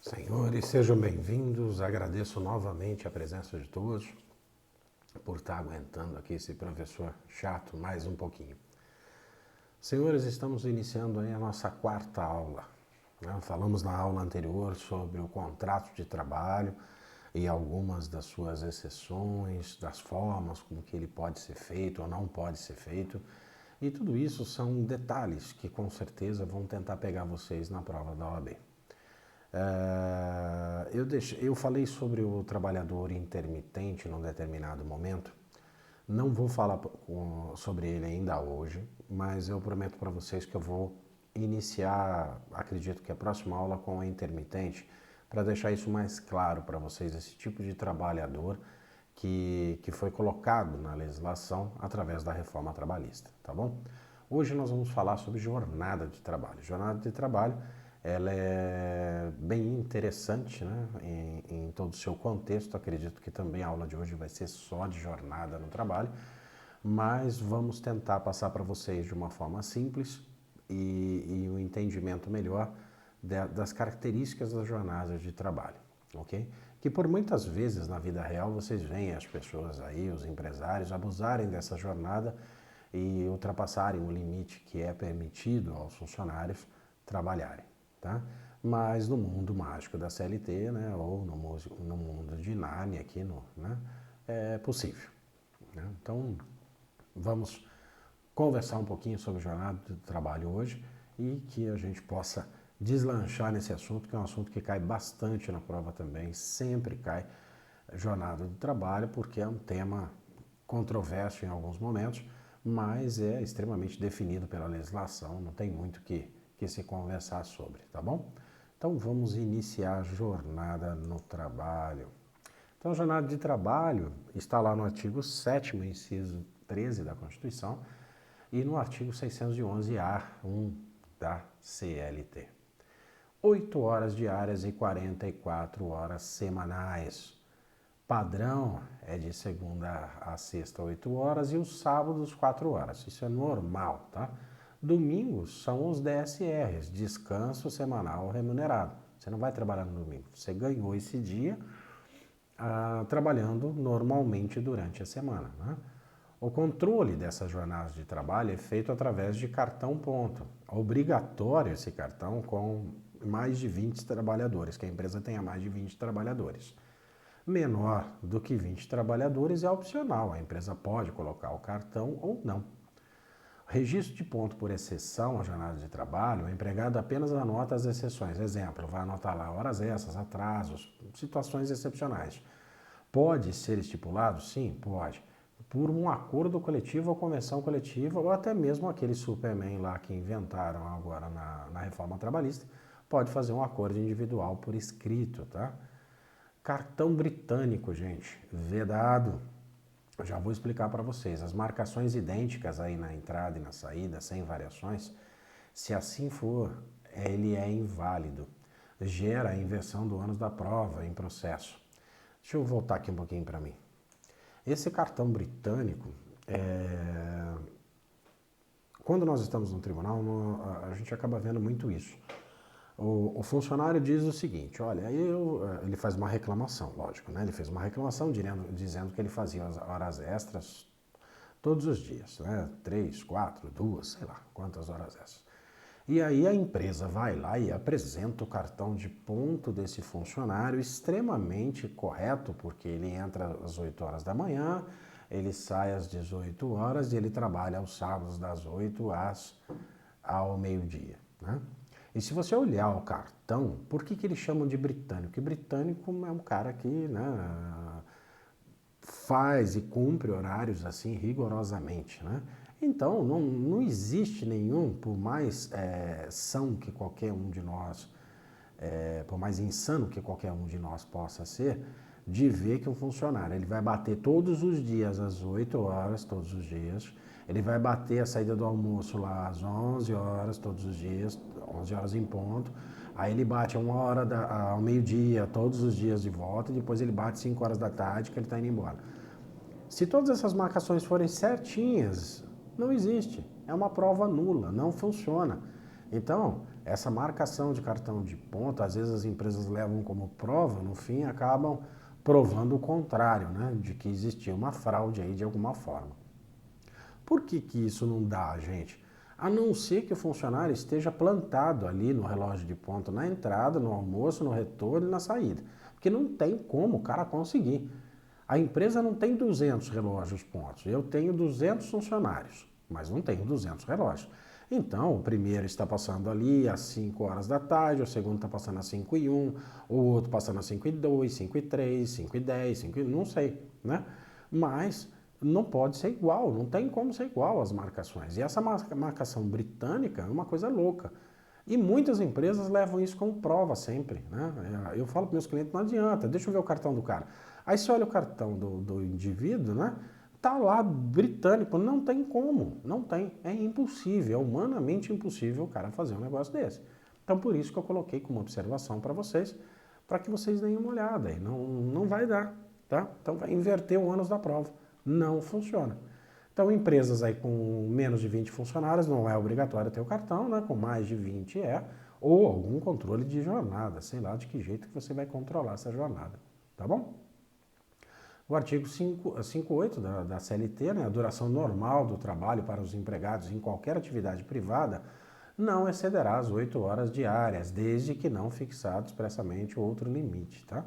Senhores, sejam bem-vindos. Agradeço novamente a presença de todos por estar aguentando aqui esse professor chato mais um pouquinho. Senhores, estamos iniciando aí a nossa quarta aula. Falamos na aula anterior sobre o contrato de trabalho e algumas das suas exceções, das formas como que ele pode ser feito ou não pode ser feito. E tudo isso são detalhes que com certeza vão tentar pegar vocês na prova da OAB. Eu falei sobre o trabalhador intermitente num determinado momento. Não vou falar sobre ele ainda hoje, mas eu prometo para vocês que eu vou iniciar, acredito que a próxima aula com o intermitente, para deixar isso mais claro para vocês, esse tipo de trabalhador que foi colocado na legislação através da reforma trabalhista, tá bom? Hoje nós vamos falar sobre jornada de trabalho. Jornada de trabalho, ela é bem interessante, né, em todo o seu contexto. Acredito que também a aula de hoje vai ser só de jornada no trabalho, mas vamos tentar passar para vocês de uma forma simples e um entendimento melhor das características da jornada de trabalho, ok? Que por muitas vezes na vida real vocês veem as pessoas aí, os empresários, abusarem dessa jornada e ultrapassarem o limite que é permitido aos funcionários trabalharem, tá? Mas no mundo mágico da CLT, né, ou no mundo de Nárnia aqui, né, é possível, né? Então, vamos conversar um pouquinho sobre jornada de trabalho hoje e que a gente possa deslanchar nesse assunto, que é um assunto que cai bastante na prova também, sempre cai jornada de trabalho, porque é um tema controverso em alguns momentos, mas é extremamente definido pela legislação, não tem muito que se conversar sobre, tá bom? Então vamos iniciar a jornada no trabalho. Então a jornada de trabalho está lá no artigo 7º, inciso 13 da Constituição, e no artigo 611-A1 da CLT. 8 horas diárias e 44 horas semanais. Padrão é de segunda a sexta, 8 horas, e os sábados, 4 horas. Isso é normal, tá? Domingos são os DSRs, descanso semanal remunerado. Você não vai trabalhar no domingo. Você ganhou esse dia trabalhando normalmente durante a semana, né? O controle dessas jornadas de trabalho é feito através de cartão ponto. É obrigatório esse cartão com mais de 20 trabalhadores, que a empresa tenha mais de 20 trabalhadores. Menor do que 20 trabalhadores é opcional, a empresa pode colocar o cartão ou não. Registro de ponto por exceção à jornada de trabalho, o empregado apenas anota as exceções. Exemplo, vai anotar lá horas extras, atrasos, situações excepcionais. Pode ser estipulado? Sim, pode. Por um acordo coletivo ou convenção coletiva, ou até mesmo aquele Superman lá que inventaram agora na reforma trabalhista, pode fazer um acordo individual por escrito, tá? Cartão britânico, gente, vedado. Eu já vou explicar para vocês. As marcações idênticas aí na entrada e na saída, sem variações, se assim for, ele é inválido. Gera a inversão do ônus da prova em processo. Deixa eu voltar aqui um pouquinho para mim. Esse cartão britânico, quando nós estamos no tribunal, a gente acaba vendo muito isso. O funcionário diz o seguinte, olha, ele faz uma reclamação, lógico, né? Ele fez uma reclamação dizendo que ele fazia as horas extras todos os dias, né? 3, 4, 2, sei lá, quantas horas extras. E aí a empresa vai lá e apresenta o cartão de ponto desse funcionário extremamente correto, porque ele entra às 8 horas da manhã, ele sai às 18 horas e ele trabalha aos sábados das 8 ao meio-dia, né? E se você olhar o cartão, por que eles chamam de britânico? Porque britânico é um cara que, né, faz e cumpre horários assim rigorosamente, né? Então, não existe nenhum, por mais são que qualquer um de nós, por mais insano que qualquer um de nós possa ser, de ver que um funcionário, ele vai bater todos os dias às 8 horas, todos os dias, ele vai bater a saída do almoço lá às 11 horas, todos os dias, 11 horas em ponto, aí ele bate a 1 hora ao meio-dia, todos os dias de volta, e depois ele bate 5 horas da tarde, que ele está indo embora. Se todas essas marcações forem certinhas, não existe. É uma prova nula, não funciona. Então, essa marcação de cartão de ponto, às vezes as empresas levam como prova, no fim acabam provando o contrário, né? De que existia uma fraude aí de alguma forma. Por que que isso não dá, gente? A não ser que o funcionário esteja plantado ali no relógio de ponto, na entrada, no almoço, no retorno e na saída. Porque não tem como o cara conseguir. A empresa não tem 200 relógios pontos. Eu tenho 200 funcionários, mas não tenho 200 relógios. Então, o primeiro está passando ali às 5 horas da tarde, o segundo está passando às 5:01, o outro passando às 5:02, 5:03, 5:10, 5, não sei, né? Mas não pode ser igual, não tem como ser igual as marcações. E essa marcação britânica é uma coisa louca. E muitas empresas levam isso como prova sempre, né? Eu falo para meus clientes, não adianta, deixa eu ver o cartão do cara. Aí você olha o cartão do indivíduo, né? Tá lá britânico, não tem como, não tem, é impossível, é humanamente impossível o cara fazer um negócio desse. Então por isso que eu coloquei como observação para que vocês deem uma olhada aí, não vai dar, tá? Então vai inverter o ônus da prova, não funciona. Então empresas aí com menos de 20 funcionários não é obrigatório ter o cartão, né? Com mais de 20 ou algum controle de jornada, sei lá de que jeito que você vai controlar essa jornada, tá bom? O artigo 58 da CLT, né, a duração normal do trabalho para os empregados em qualquer atividade privada não excederá as 8 horas diárias, desde que não fixado expressamente outro limite. Tá?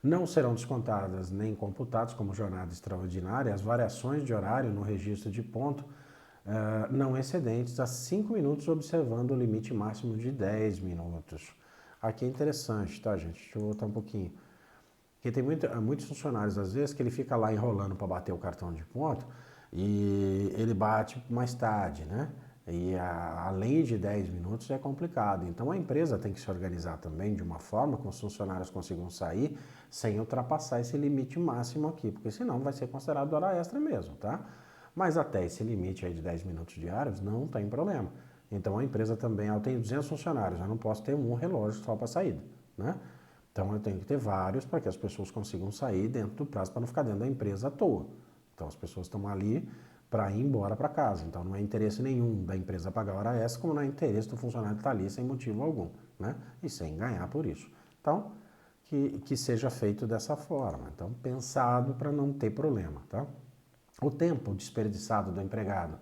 Não serão descontadas nem computadas como jornada extraordinária as variações de horário no registro de ponto não excedentes a 5 minutos, observando o limite máximo de 10 minutos. Aqui é interessante, tá, gente? Deixa eu voltar um pouquinho. Porque tem muitos funcionários, às vezes, que ele fica lá enrolando para bater o cartão de ponto e ele bate mais tarde, né? E além de 10 minutos é complicado. Então a empresa tem que se organizar também de uma forma que os funcionários consigam sair sem ultrapassar esse limite máximo aqui, porque senão vai ser considerado hora extra mesmo, tá? Mas até esse limite aí de 10 minutos diários não tem problema. Então a empresa também, eu tenho 200 funcionários, eu não posso ter um relógio só para saída, né? Então eu tenho que ter vários para que as pessoas consigam sair dentro do prazo para não ficar dentro da empresa à toa. Então as pessoas estão ali para ir embora para casa. Então não é interesse nenhum da empresa pagar hora extra, como não é interesse do funcionário estar ali sem motivo algum, né? E sem ganhar por isso. Então, que seja feito dessa forma. Então, pensado para não ter problema, tá? O tempo desperdiçado do empregado,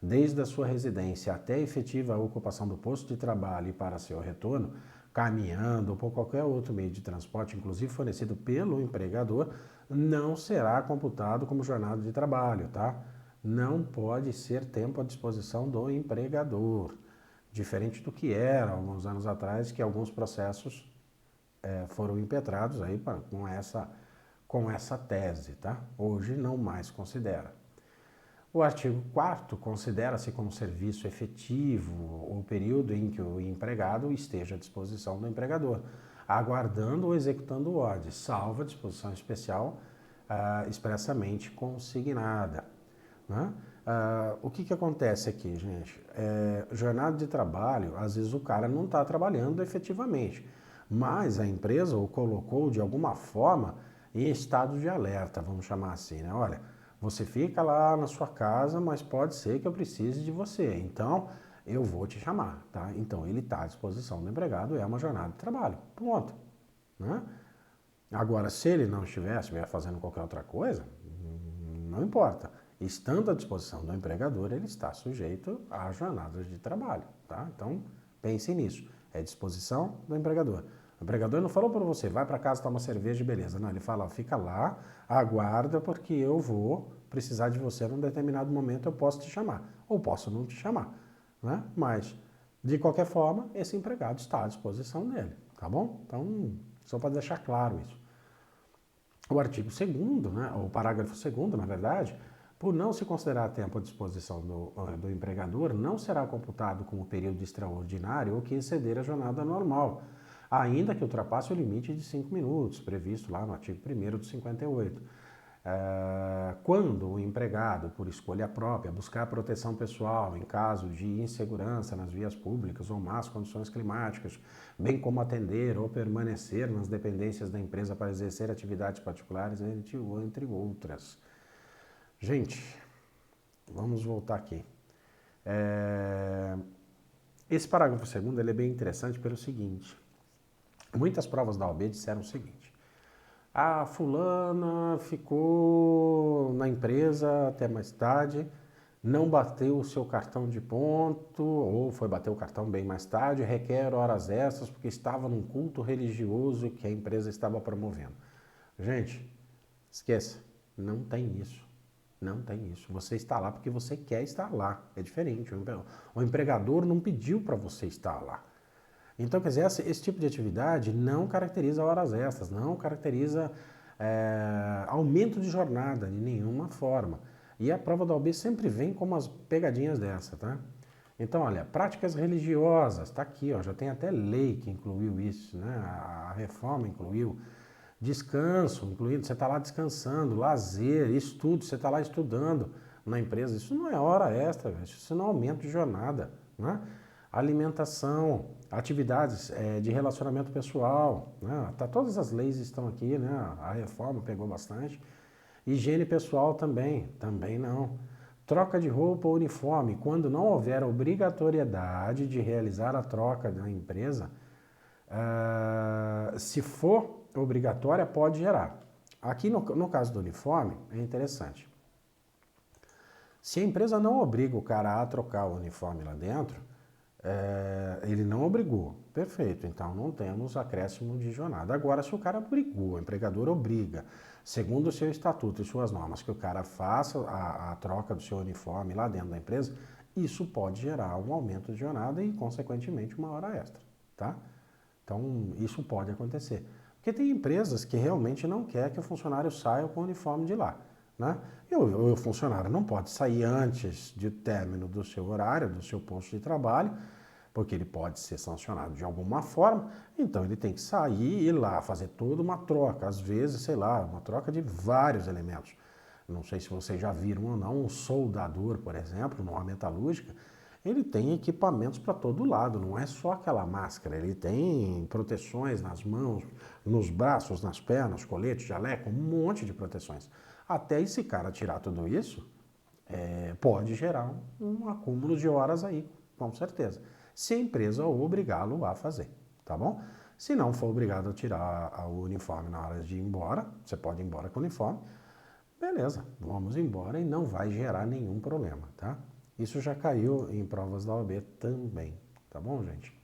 desde a sua residência até a efetiva ocupação do posto de trabalho e para seu retorno, caminhando ou por qualquer outro meio de transporte, inclusive fornecido pelo empregador, não será computado como jornada de trabalho, tá? Não pode ser tempo à disposição do empregador. Diferente do que era alguns anos atrás, que alguns processos foram impetrados aí com essa tese, tá? Hoje não mais considera. O artigo 4º considera-se como serviço efetivo o período em que o empregado esteja à disposição do empregador, aguardando ou executando ordens, salvo a disposição especial expressamente consignada. Né? O que acontece aqui, gente? Jornada de trabalho, às vezes o cara não está trabalhando efetivamente, mas a empresa o colocou de alguma forma em estado de alerta, vamos chamar assim, né? Olha, você fica lá na sua casa, mas pode ser que eu precise de você. Então, eu vou te chamar, tá? Então, ele está à disposição do empregado, é uma jornada de trabalho. Ponto. Né? Agora, se ele não estiver fazendo qualquer outra coisa, não importa. Estando à disposição do empregador, ele está sujeito à jornada de trabalho, tá? Então, pense nisso. É disposição do empregador. O empregador não falou para você, vai para casa, toma cerveja e beleza. Não, ele fala, fica lá, aguarda, porque eu vou precisar de você num determinado momento, eu posso te chamar, ou posso não te chamar, né? Mas, de qualquer forma, esse empregado está à disposição dele, tá bom? Então, só para deixar claro isso. O artigo 2º, né, o parágrafo 2º, na verdade, por não se considerar tempo à disposição do empregador, não será computado como período extraordinário ou que exceder a jornada normal, ainda que ultrapasse o limite de 5 minutos, previsto lá no artigo 1º do 58. Quando o empregado, por escolha própria, buscar proteção pessoal em caso de insegurança nas vias públicas ou más condições climáticas, bem como atender ou permanecer nas dependências da empresa para exercer atividades particulares, entre outras. Gente, vamos voltar aqui. Esse parágrafo segundo ele é bem interessante pelo seguinte. Muitas provas da OAB disseram o seguinte. A fulana ficou na empresa até mais tarde, não bateu o seu cartão de ponto, ou foi bater o cartão bem mais tarde, requer horas extras porque estava num culto religioso que a empresa estava promovendo. Gente, esqueça, não tem isso. Não tem isso. Você está lá porque você quer estar lá. É diferente. O empregador não pediu para você estar lá. Então, quer dizer, esse tipo de atividade não caracteriza horas extras, não caracteriza aumento de jornada de nenhuma forma. E a prova da OAB sempre vem com umas pegadinhas dessa, tá? Então, olha, práticas religiosas, está aqui, ó, já tem até lei que incluiu isso, né? A reforma incluiu. Descanso, incluindo, você está lá descansando, lazer, estudo, você está lá estudando na empresa. Isso não é hora extra, isso não é aumento de jornada, né? Alimentação, atividades de relacionamento pessoal, né? Tá, todas as leis estão aqui, né? A reforma pegou bastante. Higiene pessoal também não. Troca de roupa ou uniforme, quando não houver obrigatoriedade de realizar a troca na empresa, se for obrigatória, pode gerar. Aqui no caso do uniforme, é interessante. Se a empresa não obriga o cara a trocar o uniforme lá dentro, ele não obrigou. Perfeito, então não temos acréscimo de jornada. Agora, se o cara obrigou, o empregador obriga, segundo o seu estatuto e suas normas, que o cara faça a troca do seu uniforme lá dentro da empresa, isso pode gerar um aumento de jornada e, consequentemente, uma hora extra, tá? Então, isso pode acontecer. Porque tem empresas que realmente não querem que o funcionário saia com o uniforme de lá, né? E o funcionário não pode sair antes do término do seu horário, do seu posto de trabalho, porque ele pode ser sancionado de alguma forma, então ele tem que sair e ir lá, fazer toda uma troca, às vezes, sei lá, uma troca de vários elementos. Não sei se vocês já viram ou não, um soldador, por exemplo, numa metalúrgica, ele tem equipamentos para todo lado, não é só aquela máscara, ele tem proteções nas mãos, nos braços, nas pernas, colete, jaleco, um monte de proteções. Até esse cara tirar tudo isso, pode gerar um acúmulo de horas aí, com certeza. Se a empresa obrigá-lo a fazer, tá bom? Se não for obrigado a tirar o uniforme na hora de ir embora, você pode ir embora com o uniforme, beleza, vamos embora e não vai gerar nenhum problema, tá? Isso já caiu em provas da OAB também, tá bom, gente?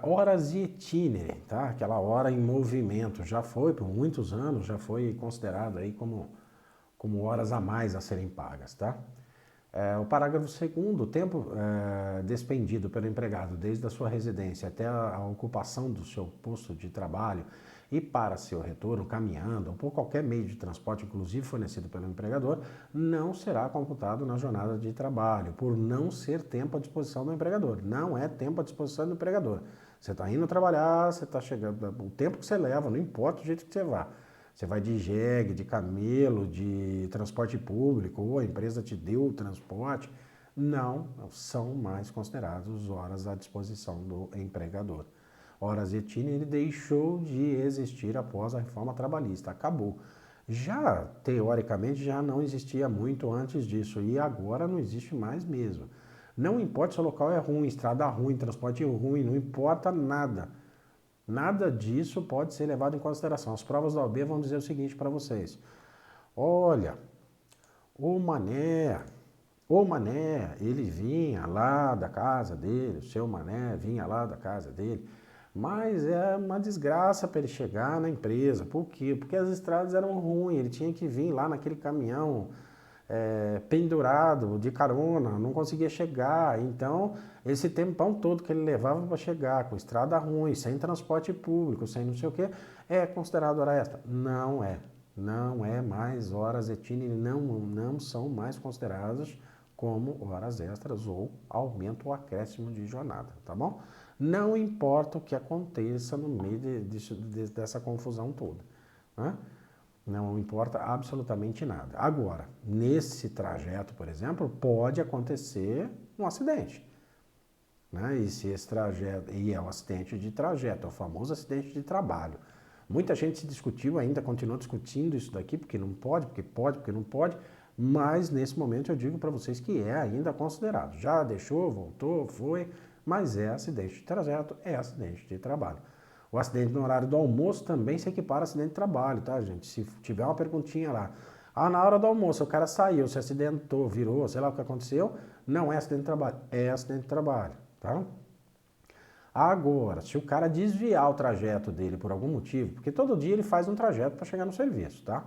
Horas de itinere, tá? Aquela hora em movimento, já foi, por muitos anos, já foi considerado aí como horas a mais a serem pagas, tá? O parágrafo 2º, o tempo despendido pelo empregado desde a sua residência até a ocupação do seu posto de trabalho e para seu retorno caminhando ou por qualquer meio de transporte, inclusive fornecido pelo empregador, não será computado na jornada de trabalho, por não ser tempo à disposição do empregador. Não é tempo à disposição do empregador. Você está indo trabalhar, você está chegando, o tempo que você leva, não importa o jeito que você vá. Você vai de jegue, de camelo, de transporte público, ou a empresa te deu o transporte, não são mais considerados horas à disposição do empregador. Horas etine, ele deixou de existir após a reforma trabalhista, acabou. Já, teoricamente, já não existia muito antes disso, e agora não existe mais mesmo. Não importa se o local é ruim, estrada ruim, transporte ruim, não importa nada. Nada disso pode ser levado em consideração. As provas da OAB vão dizer o seguinte para vocês. Olha, o Mané, ele vinha lá da casa dele, o seu Mané vinha lá da casa dele, mas é uma desgraça para ele chegar na empresa. Por quê? Porque as estradas eram ruins, ele tinha que vir lá naquele caminhão pendurado, de carona, não conseguia chegar. Então, esse tempão todo que ele levava para chegar, com estrada ruim, sem transporte público, sem não sei o que, é considerado hora extra? Não é. Não é mais horas etine, não são mais consideradas como horas extras ou aumento ou acréscimo de jornada, tá bom? Não importa o que aconteça no meio dessa confusão toda, né? Não importa absolutamente nada. Agora, nesse trajeto, por exemplo, pode acontecer um acidente, né? E se esse trajeto, e é um acidente de trajeto, é o famoso acidente de trabalho. Muita gente se discutiu ainda, continua discutindo isso daqui, porque não pode, porque pode, porque não pode. mas nesse momento eu digo para vocês que é ainda considerado. Já deixou, voltou, foi, mas é acidente de trajeto, é acidente de trabalho. O acidente no horário do almoço também se equipara a acidente de trabalho, tá, gente? Se tiver uma perguntinha lá, na hora do almoço o cara saiu, se acidentou, virou, sei lá o que aconteceu, não é acidente de trabalho, é acidente de trabalho, tá? Agora, se o cara desviar o trajeto dele por algum motivo, porque todo dia ele faz um trajeto para chegar no serviço, tá?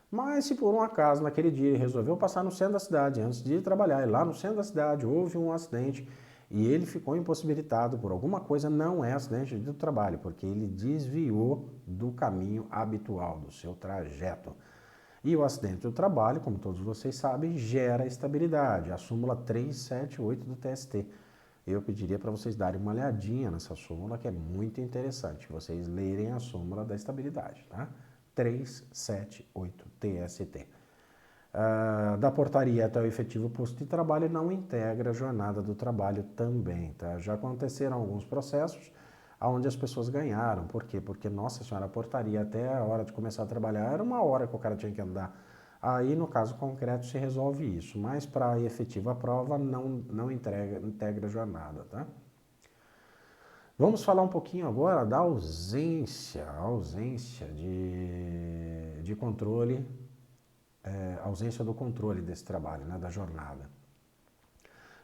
Mas se por um acaso naquele dia ele resolveu passar no centro da cidade antes de ir trabalhar, e lá no centro da cidade houve um acidente e ele ficou impossibilitado por alguma coisa, não é acidente do trabalho, porque ele desviou do caminho habitual, do seu trajeto. E o acidente do trabalho, como todos vocês sabem, gera estabilidade, a súmula 378 do TST. Eu pediria para vocês darem uma olhadinha nessa súmula, que é muito interessante, vocês lerem a súmula da estabilidade, tá? 378 TST. Da portaria até o efetivo posto de trabalho não integra a jornada do trabalho também, tá? Já aconteceram alguns processos onde as pessoas ganharam. Por quê? Porque, nossa senhora, a portaria até a hora de começar a trabalhar era uma hora que o cara tinha que andar. Aí, no caso concreto, se resolve isso, mas para a efetiva prova não integra a jornada, tá? Vamos falar um pouquinho agora da ausência de controle, ausência do controle desse trabalho, né, da jornada.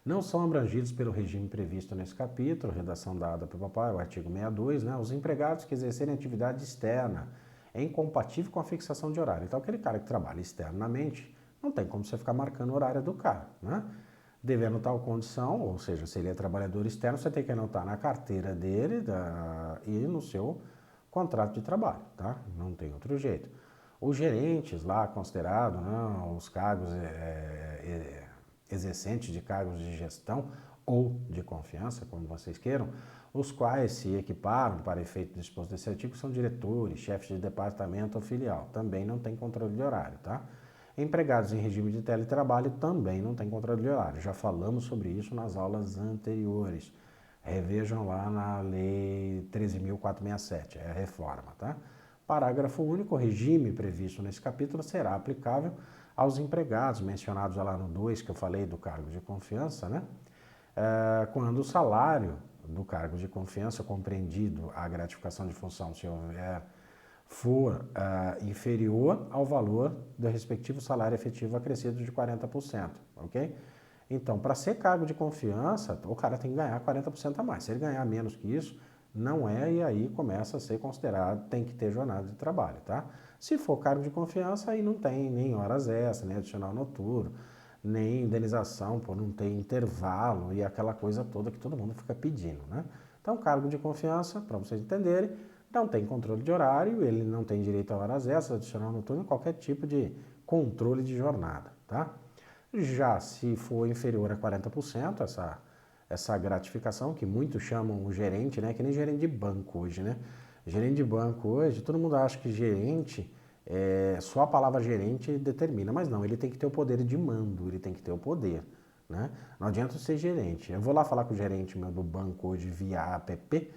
Não são abrangidos pelo regime previsto nesse capítulo, redação dada pelo papai, o artigo 62, né, os empregados que exercerem atividade externa é incompatível com a fixação de horário. Então, aquele cara que trabalha externamente, não tem como você ficar marcando o horário do cara, né? Devendo tal condição, ou seja, se ele é trabalhador externo, você tem que anotar na carteira dele e no seu contrato de trabalho, tá? Não tem outro jeito. Os gerentes lá considerados, né, os cargos exercentes de cargos de gestão ou de confiança, como vocês queiram, os quais se equiparam para efeito disposto desse artigo são diretores, chefes de departamento ou filial. Também não tem controle de horário, tá? Empregados em regime de teletrabalho também não tem controle de horário. Já falamos sobre isso nas aulas anteriores. Revejam lá na Lei 13.467, é a reforma, tá? Parágrafo único, o regime previsto nesse capítulo será aplicável aos empregados mencionados lá no 2, que eu falei do cargo de confiança, né? Quando o salário do cargo de confiança, compreendido a gratificação de função, se houver for inferior ao valor do respectivo salário efetivo acrescido de 40%, ok? Então, para ser cargo de confiança, o cara tem que ganhar 40% a mais. Se ele ganhar menos que isso, não é, e aí começa a ser considerado, tem que ter jornada de trabalho, tá? Se for cargo de confiança, aí não tem nem horas extras, nem adicional noturno, nem indenização por não ter intervalo e aquela coisa toda que todo mundo fica pedindo, né? Então, cargo de confiança, para vocês entenderem, não tem controle de horário, ele não tem direito a horas extras, adicional noturno, qualquer tipo de controle de jornada, tá? Já se for inferior a 40%, essa gratificação, que muitos chamam o gerente, né? Que nem gerente de banco hoje, né? Gerente de banco hoje, todo mundo acha que gerente, só a palavra gerente determina, mas não, ele tem que ter o poder de mando, ele tem que ter o poder, né? Não adianta ser gerente. Eu vou lá falar com o gerente meu do banco hoje via app,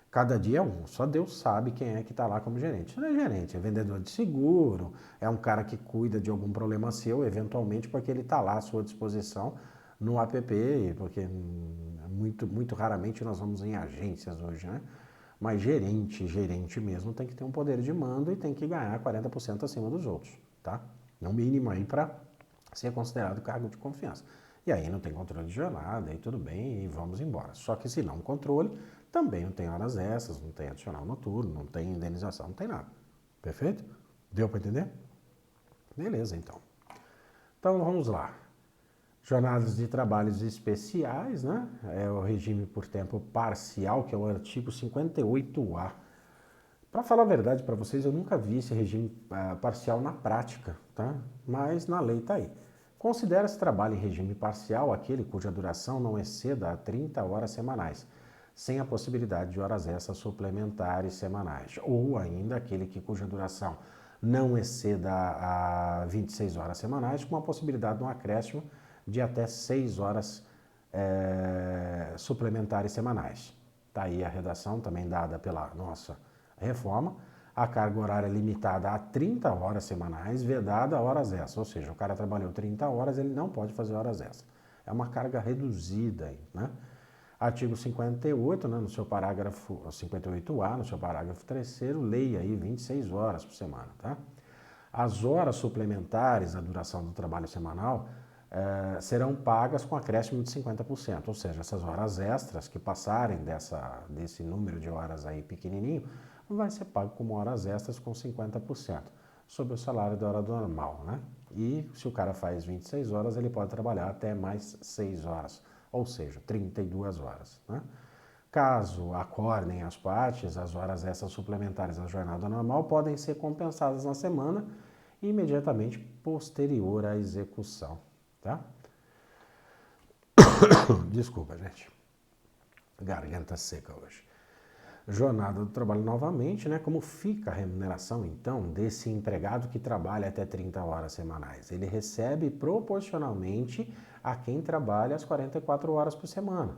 cada dia é um, só Deus sabe quem é que está lá como gerente. Isso não é gerente, é vendedor de seguro, é um cara que cuida de algum problema seu, eventualmente porque ele está lá à sua disposição no app, porque muito raramente nós vamos em agências hoje, né? Mas gerente mesmo tem que ter um poder de mando e tem que ganhar 40% acima dos outros, tá? No mínimo aí para ser considerado cargo de confiança. E aí não tem controle de jornada, aí tudo bem, e vamos embora. Só que se não controle, também não tem horas extras, não tem adicional noturno, não tem indenização, não tem nada. Perfeito? Deu para entender? Beleza, então. Então vamos lá. Jornadas de trabalhos especiais, né? É o regime por tempo parcial, que é o artigo 58A. Para falar a verdade para vocês, eu nunca vi esse regime parcial na prática, tá? Mas na lei está aí. Considera-se trabalho em regime parcial aquele cuja duração não exceda a 30 horas semanais, sem a possibilidade de horas extras suplementares semanais, ou ainda aquele cuja duração não exceda a 26 horas semanais, com a possibilidade de um acréscimo de até 6 horas suplementares semanais. Está aí a redação também dada pela nossa reforma. A carga horária é limitada a 30 horas semanais, vedada a horas extras. Ou seja, o cara trabalhou 30 horas, ele não pode fazer horas extras. É uma carga reduzida aí, né? Artigo 58, né, no seu parágrafo 58A, no seu parágrafo 3º, leia aí 26 horas por semana, tá? As horas suplementares, a duração do trabalho semanal, serão pagas com acréscimo de 50%, ou seja, essas horas extras que passarem desse número de horas aí pequenininho, vai ser pago como horas extras com 50%, sobre o salário da hora normal, né? E se o cara faz 26 horas, ele pode trabalhar até mais 6 horas, ou seja, 32 horas, né? Caso acordem as partes, as horas extras suplementares à jornada normal podem ser compensadas na semana imediatamente posterior à execução, tá? Desculpa, gente. Garganta seca hoje. Jornada do trabalho novamente, né? Como fica a remuneração, então, desse empregado que trabalha até 30 horas semanais? Ele recebe proporcionalmente a quem trabalha as 44 horas por semana.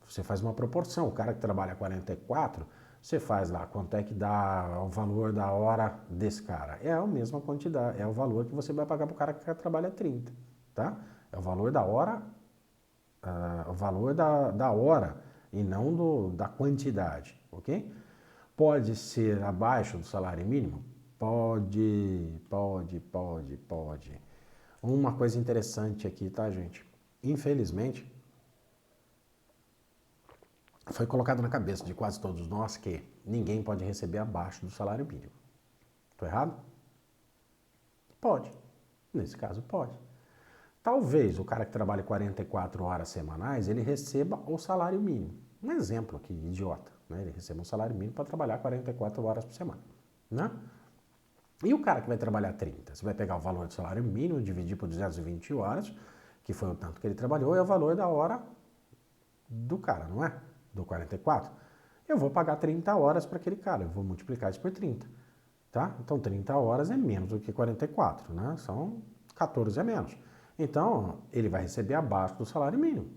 Você faz uma proporção, o cara que trabalha 44, você faz lá quanto é que dá o valor da hora desse cara. É a mesma quantidade, é o valor que você vai pagar para o cara que trabalha 30, tá? É o valor da hora, o valor da hora e não da quantidade, ok? Pode ser abaixo do salário mínimo? Pode. Uma coisa interessante aqui, tá, gente? Infelizmente, foi colocado na cabeça de quase todos nós que ninguém pode receber abaixo do salário mínimo. Tô errado? Pode. Nesse caso, pode. Talvez o cara que trabalha 44 horas semanais, ele receba o salário mínimo. Um exemplo aqui, idiota, né? Ele receba um salário mínimo para trabalhar 44 horas por semana, né? E o cara que vai trabalhar 30? Você vai pegar o valor do salário mínimo, dividir por 220 horas, que foi o tanto que ele trabalhou, é o valor da hora do cara, não é? Do 44. Eu vou pagar 30 horas para aquele cara, eu vou multiplicar isso por 30, tá? Então 30 horas é menos do que 44, né? São 14 a menos. Então, ele vai receber abaixo do salário mínimo.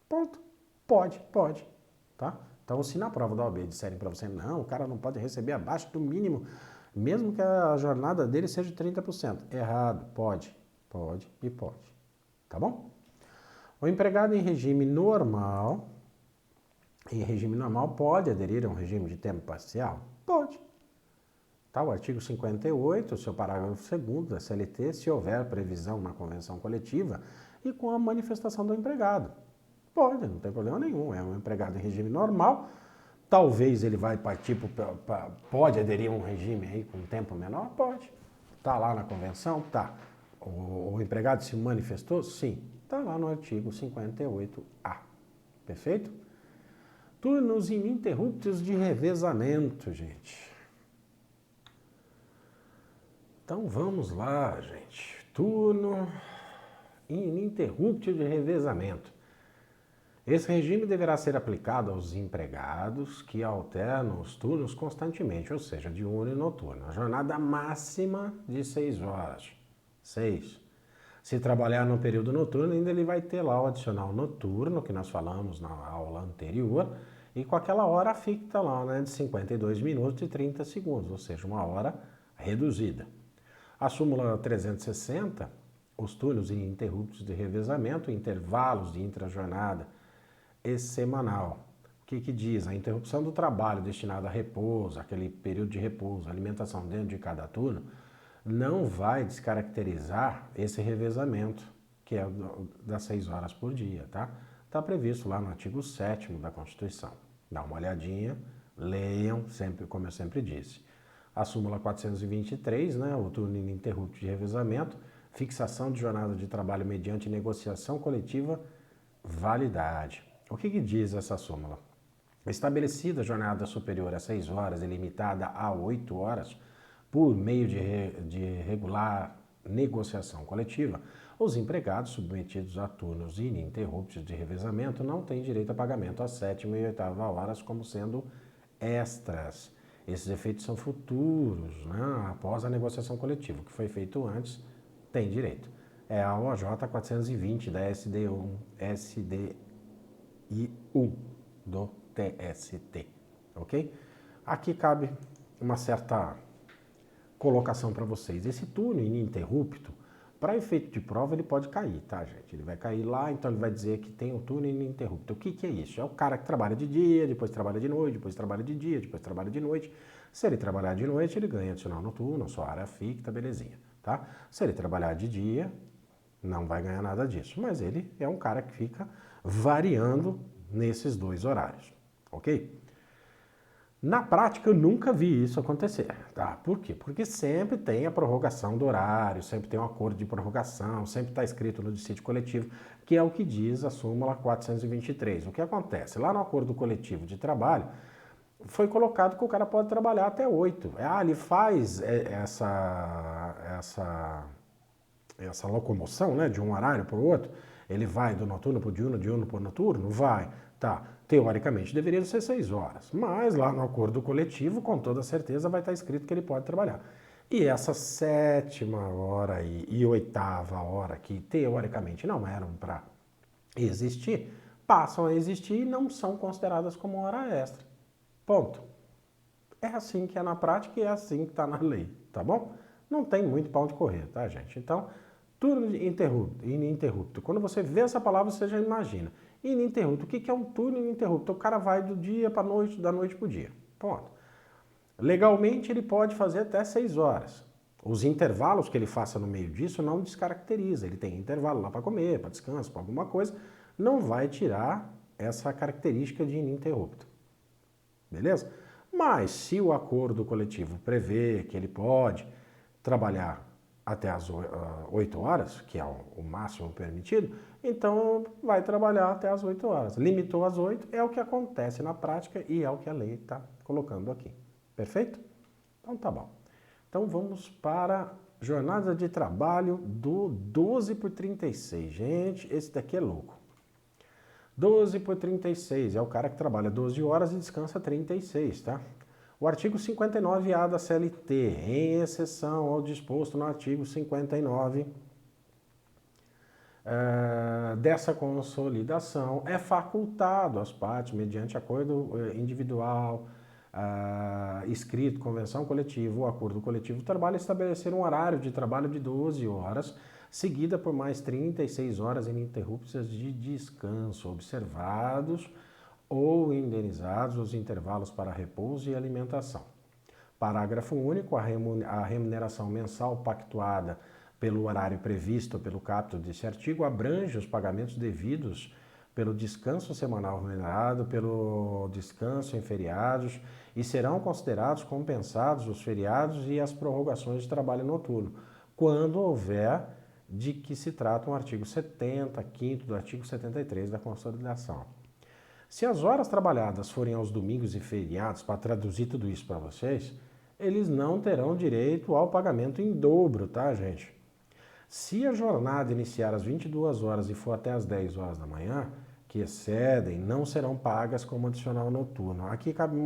Ponto. Pode, tá? Então, se na prova da OAB disserem para você, não, o cara não pode receber abaixo do mínimo, mesmo que a jornada dele seja de 30%. Errado. Pode. Tá bom? O empregado em regime normal pode aderir a um regime de tempo parcial? Pode. Tá, o artigo 58, seu parágrafo 2º da CLT, se houver previsão na convenção coletiva e com a manifestação do empregado. Pode, não tem problema nenhum. É um empregado em regime normal. Talvez ele vai partir pode aderir a um regime aí com tempo menor? Pode. Tá lá na convenção? Tá. O empregado se manifestou? Sim. Tá lá no artigo 58A. Perfeito? Turnos ininterruptos de revezamento, gente. Então vamos lá, gente. Turno ininterrupto de revezamento. Esse regime deverá ser aplicado aos empregados que alternam os turnos constantemente, ou seja, diurno e noturno. A jornada máxima de 6 horas. 6. Se trabalhar no período noturno, ainda ele vai ter lá o adicional noturno, que nós falamos na aula anterior, e com aquela hora fixa lá, né, de 52 minutos e 30 segundos, ou seja, uma hora reduzida. A súmula 360, os turnos ininterruptos de revezamento, intervalos de intrajornada e semanal. O que diz? A interrupção do trabalho destinado a repouso, aquele período de repouso, alimentação dentro de cada turno, não vai descaracterizar esse revezamento, que é das 6 horas por dia, tá? Está previsto lá no artigo 7º da Constituição. Dá uma olhadinha, leiam, sempre, como eu sempre disse. A súmula 423, né, o turno ininterrupto de revezamento, fixação de jornada de trabalho mediante negociação coletiva, validade. O que diz essa súmula? Estabelecida a jornada superior a 6 horas e limitada a 8 horas, por meio de regular negociação coletiva, os empregados submetidos a turnos ininterruptos de revezamento não têm direito a pagamento às 7ª e 8ª horas como sendo extras. Esses efeitos são futuros, né? Após a negociação coletiva. O que foi feito antes tem direito. É a OJ 420 da SDI1 do TST, ok? Aqui cabe uma certa colocação para vocês. Esse turno ininterrupto, para efeito de prova, ele pode cair, tá, gente? Ele vai cair lá, então ele vai dizer que tem um turno ininterrupto. O que é isso? É o cara que trabalha de dia, depois trabalha de noite, depois trabalha de dia, depois trabalha de noite. Se ele trabalhar de noite, ele ganha adicional noturno, sua área fixa, belezinha, tá? Se ele trabalhar de dia, não vai ganhar nada disso. Mas ele é um cara que fica variando nesses dois horários, ok? Na prática, eu nunca vi isso acontecer, tá? Por quê? Porque sempre tem a prorrogação do horário, sempre tem um acordo de prorrogação, sempre está escrito no dissídio coletivo, que é o que diz a súmula 423. O que acontece? Lá no acordo coletivo de trabalho, foi colocado que o cara pode trabalhar até 8. Ele faz essa locomoção, né, de um horário para o outro. Ele vai do noturno para o diurno para o noturno? Vai. Tá. Teoricamente deveria ser 6 horas, mas lá no acordo coletivo, com toda certeza, vai estar escrito que ele pode trabalhar. E essa 7ª hora e 8ª hora, que teoricamente não eram para existir, passam a existir e não são consideradas como hora extra. Ponto. É assim que é na prática e é assim que está na lei, tá bom? Não tem muito pra onde correr, tá, gente? Então, turno ininterrupto. Quando você vê essa palavra, você já imagina. Ininterrupto. O que é um turno ininterrupto? O cara vai do dia para noite, da noite para o dia. Ponto. Legalmente, ele pode fazer até 6 horas. Os intervalos que ele faça no meio disso não descaracteriza. Ele tem intervalo lá para comer, para descanso, para alguma coisa. Não vai tirar essa característica de ininterrupto. Beleza? Mas se o acordo coletivo prevê que ele pode trabalhar até as 8 horas, que é o máximo permitido, então vai trabalhar até as 8 horas. Limitou às 8, é o que acontece na prática e é o que a lei está colocando aqui. Perfeito? Então tá bom. Então vamos para jornada de trabalho do 12 por 36. Gente, esse daqui é louco. 12 por 36 é o cara que trabalha 12 horas e descansa 36, tá? O artigo 59A da CLT, em exceção ao disposto no artigo 59 dessa consolidação, é facultado às partes, mediante acordo individual, escrito, convenção coletiva ou acordo coletivo de trabalho, estabelecer um horário de trabalho de 12 horas, seguida por mais 36 horas ininterruptas de descanso, observados ou indenizados os intervalos para repouso e alimentação. Parágrafo único, a remuneração mensal pactuada pelo horário previsto pelo caput desse artigo abrange os pagamentos devidos pelo descanso semanal remunerado, pelo descanso em feriados e serão considerados compensados os feriados e as prorrogações de trabalho noturno, quando houver de que se trata um artigo 70, 5º do artigo 73 da Consolidação. Se as horas trabalhadas forem aos domingos e feriados, para traduzir tudo isso para vocês, eles não terão direito ao pagamento em dobro, tá, gente? Se a jornada iniciar às 22 horas e for até às 10 horas da manhã, que excedem, não serão pagas como adicional noturno. Aqui cabe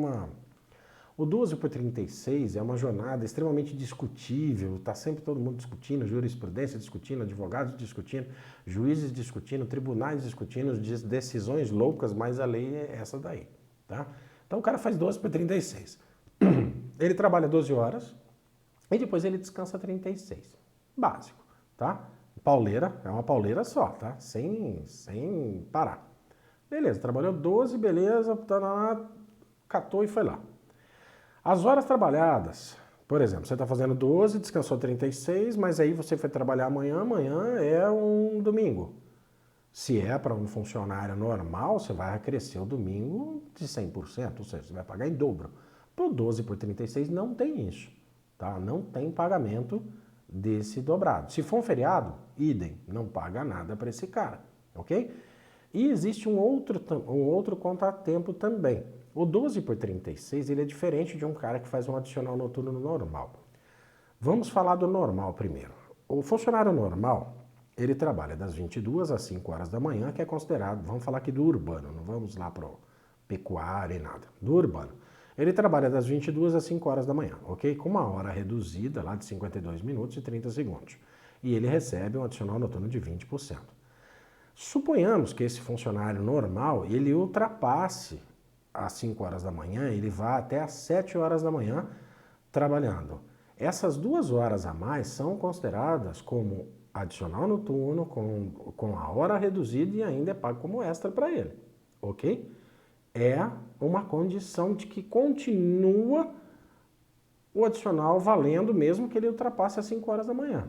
O 12 por 36 é uma jornada extremamente discutível, está sempre todo mundo discutindo, jurisprudência discutindo, advogados discutindo, juízes discutindo, tribunais discutindo, decisões loucas, mas a lei é essa daí, tá? Então o cara faz 12 por 36. Ele trabalha 12 horas e depois ele descansa 36. Básico, tá? Pauleira, é uma pauleira só, tá? Sem parar. Beleza, trabalhou 12, beleza, catou e foi lá. As horas trabalhadas, por exemplo, você está fazendo 12, descansou 36, mas aí você foi trabalhar amanhã é um domingo. Se é para um funcionário normal, você vai acrescer o domingo de 100%, ou seja, você vai pagar em dobro. Para o 12 por 36 não tem isso, tá? Não tem pagamento desse dobrado. Se for um feriado, idem, não paga nada para esse cara, ok? E existe um outro contratempo também. O 12 por 36 ele é diferente de um cara que faz um adicional noturno normal. Vamos falar do normal primeiro. O funcionário normal, ele trabalha das 22 às 5 horas da manhã, que é considerado, vamos falar aqui do urbano, não vamos lá para o pecuário e nada, do urbano. Ele trabalha das 22 às 5 horas da manhã, ok? Com uma hora reduzida lá de 52 minutos e 30 segundos. E ele recebe um adicional noturno de 20%. Suponhamos que esse funcionário normal, ele ultrapasse às 5 horas da manhã, ele vá até às 7 horas da manhã trabalhando. Essas 2 horas a mais são consideradas como adicional noturno, com a hora reduzida e ainda é pago como extra para ele, ok? É uma condição de que continua o adicional valendo mesmo que ele ultrapasse as 5 horas da manhã.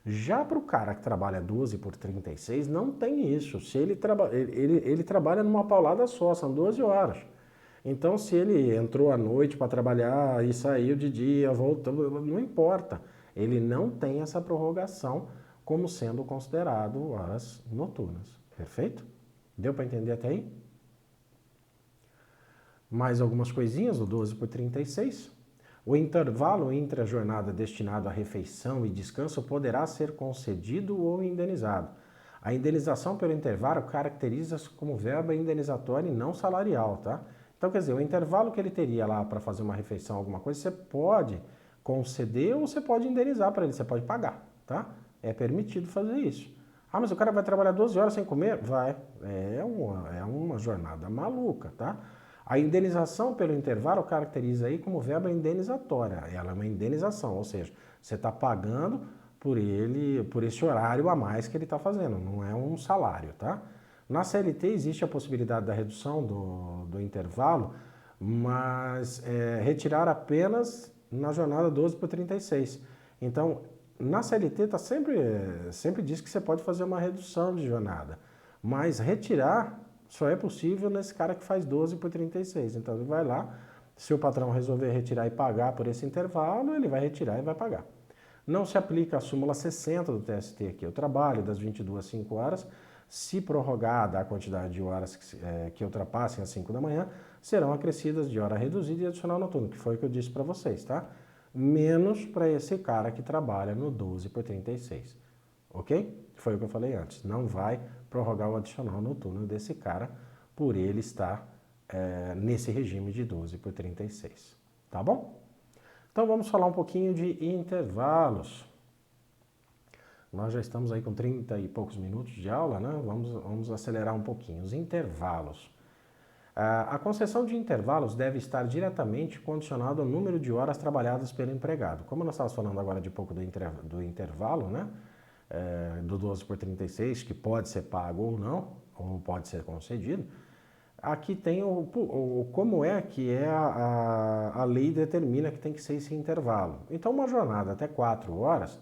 Já para o cara que trabalha 12 por 36, não tem isso. Se ele trabalha numa paulada só, são 12 horas. Então, se ele entrou à noite para trabalhar e saiu de dia, voltou, não importa. Ele não tem essa prorrogação como sendo considerado horas noturnas. Perfeito? Deu para entender até aí? Mais algumas coisinhas do 12 por 36. O intervalo entre a jornada destinado à refeição e descanso poderá ser concedido ou indenizado. A indenização pelo intervalo caracteriza-se como verba indenizatória e não salarial, tá? Então, quer dizer, o intervalo que ele teria lá para fazer uma refeição, alguma coisa, você pode conceder ou você pode indenizar para ele, você pode pagar, tá? É permitido fazer isso. Ah, mas o cara vai trabalhar 12 horas sem comer? Vai. É uma jornada maluca, tá? A indenização pelo intervalo caracteriza aí como verba indenizatória. Ela é uma indenização, ou seja, você está pagando por esse horário a mais que ele está fazendo, não é um salário, tá? Na CLT existe a possibilidade da redução do intervalo, mas retirar apenas na jornada 12 por 36. Então, na CLT sempre diz que você pode fazer uma redução de jornada, mas retirar só é possível nesse cara que faz 12 por 36. Então ele vai lá, se o patrão resolver retirar e pagar por esse intervalo, ele vai retirar e vai pagar. Não se aplica a súmula 60 do TST aqui. O trabalho das 22 às 5 horas, se prorrogada a quantidade de horas que ultrapassem as 5 da manhã, serão acrescidas de hora reduzida e adicional noturno, que foi o que eu disse para vocês, tá? Menos para esse cara que trabalha no 12 por 36. Ok? Foi o que eu falei antes. Não vai prorrogar o adicional noturno desse cara por ele estar nesse regime de 12 por 36. Tá bom? Então vamos falar um pouquinho de intervalos. Nós já estamos aí com 30 e poucos minutos de aula, né? Vamos acelerar um pouquinho. Os intervalos. A concessão de intervalos deve estar diretamente condicionada ao número de horas trabalhadas pelo empregado. Como nós estávamos falando agora de pouco do intervalo, né? Do 12 por 36, que pode ser pago ou não, ou pode ser concedido, aqui tem como é que a lei determina que tem que ser esse intervalo. Então, uma jornada até 4 horas,